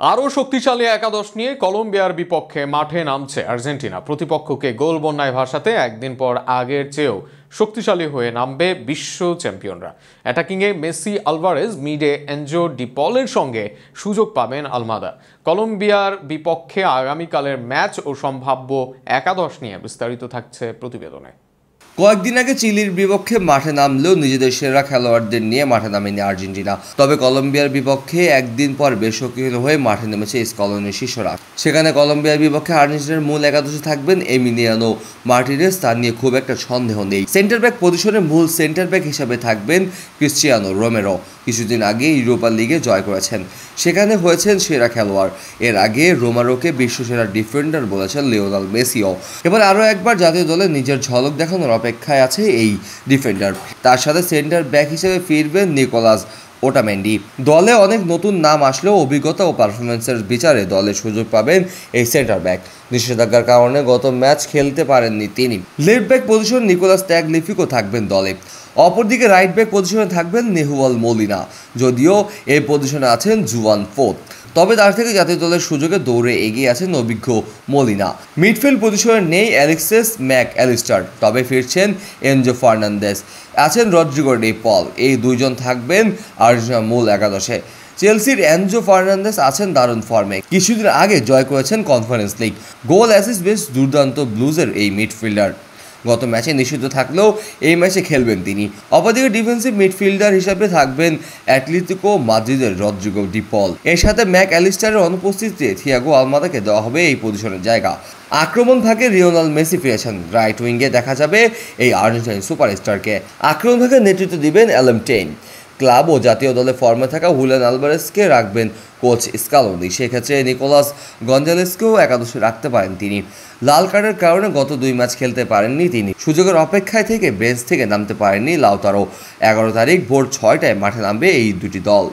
আরও শক্তিশালী একাদশ নিয়ে কলম্বিয়ার বিপক্ষে মাঠে নামছে আর্জেন্টিনা। প্রতিপক্ষকে গোল বন্যায় ভাসাতে একদিন পর আগের চেয়েও শক্তিশালী হয়ে নামবে বিশ্ব চ্যাম্পিয়নরা। অ্যাটাকিংয়ে মেসি, আলভারেজ, মিডে এনজো ডি পলের সঙ্গে সুযোগ পাবেন আলমাদা। কলম্বিয়ার বিপক্ষে আগামীকালের ম্যাচ ও সম্ভাব্য একাদশ নিয়ে বিস্তারিত থাকছে প্রতিবেদনে। কয়েকদিন আগে চিলির বিপক্ষে মাঠে নামলেও নিজেদের সেরা খেলোয়াড়দের নিয়ে মাঠে নামেনি আর্জেন্টিনা। তবে কলম্বিয়ার বিপক্ষে একদিন পর বেশ শক্তিশালী হয়ে মাঠে নেমেছে স্কলনের শিষ্যরা। সেখানে কলম্বিয়ার বিপক্ষে আর্জেন্টিনার মূল একাদশে থাকবেন এমিলিয়ানো মার্টিনেজ, তা নিয়ে খুব একটা সন্দেহ নেই। সেন্টার ব্যাক পজিশনে মূল সেন্টার ব্যাক হিসাবে থাকবেন ক্রিস্টিয়ানো রোমেরো। কিছুদিন আগে ইউরোপা লিগে জয় করেছেন, সেখানে হয়েছেন সেরা খেলোয়াড়। এর আগে রোমেরোকে বিশ্বসেরা ডিফেন্ডার বলেছেন লিওনেল মেসিও। এবার আরও একবার জাতীয় দলে নিজের ঝলক দেখানোর অপেক্ষায় আছে এই ডিফেন্ডার। তার সাথে সেন্টার ব্যাক হিসেবে ফিরবেন নিকোলাস ওটামেন্ডি। দলে অনেক নতুন নাম আসলেও অভিজ্ঞতা ও পারফরমেন্সের বিচারে দলে সুযোগ পাবেন এই সেন্টার ব্যাক। নিষেধাজ্ঞার কারণে গত ম্যাচ খেলতে পারেননি তিনি। Left back position Nicolas Tagliafico থাকবেন দলে। অপরদিকে রাইট ব্যাক পজিশনে থাকবেন নেহুয়াল মোলিনা, যদিও এই পজিশনে আছেন জুয়ান ফোর্থ। তবে তার থেকে জাতীয় দলের সুযোগে দৌড়ে এগিয়ে আছেন অভিজ্ঞ মোলিনা। মিডফিল্ড পজিশনে নেই অ্যালেক্সিস ম্যাক অ্যালিস্টার, তবে ফিরছেন এনজো ফার্নান্দেজ, আছেন রদ্রিগো ডি পল। এই দুইজন থাকবেন আর্জেন্টিনার মূল একাদশে। চেলসির এনজো ফার্নান্দেজ আছেন দারুণ ফর্মে, কিছুদিন আগে জয় করেছেন কনফারেন্স লিগ। গোল অ্যাসিস্ট বেশ দুর্দান্ত ব্লুজের এই মিডফিল্ডার। গত ম্যাচে নিষিদ্ধ থাকলেও এই ম্যাচে খেলবেন তিনি। অপরদিকে ডিফেন্সিভ মিডফিল্ডার হিসেবে থাকবেন অ্যাটলেটিকো মাদ্রিদের রদ্রিগো ডি পল। এর সাথে ম্যাক অ্যালিস্টারের অনুপস্থিতিতে থিয়াগো আলমাদাকে দেওয়া হবে এই পজিশনের জায়গা। আক্রমণ ভাগে লিওনেল মেসি ফিরেছেন, রাইট উইঙ্গে দেখা যাবে এই আর্জেন্টাইন সুপারস্টারকে। আক্রমণ ভাগে নেতৃত্ব দিবেন অ্যালাম টেইন। ক্লাব ও জাতীয় দলে ফর্মে থাকা হুলিয়ান আলভারেজকে রাখবেন কোচ স্কালোনি। সেক্ষেত্রে নিকোলাস গঞ্জালেসকেও একাদশে রাখতে পারেন তিনি। লাল কার্ডের কারণে গত 2 ম্যাচ খেলতে পারেননি তিনি। সুযোগের অপেক্ষায় থেকে বেঞ্চ থেকে নামতে পারেননি লাউতারো। 11 তারিখ ভোর 6টায় মাঠে নামবে এই দুটি দল।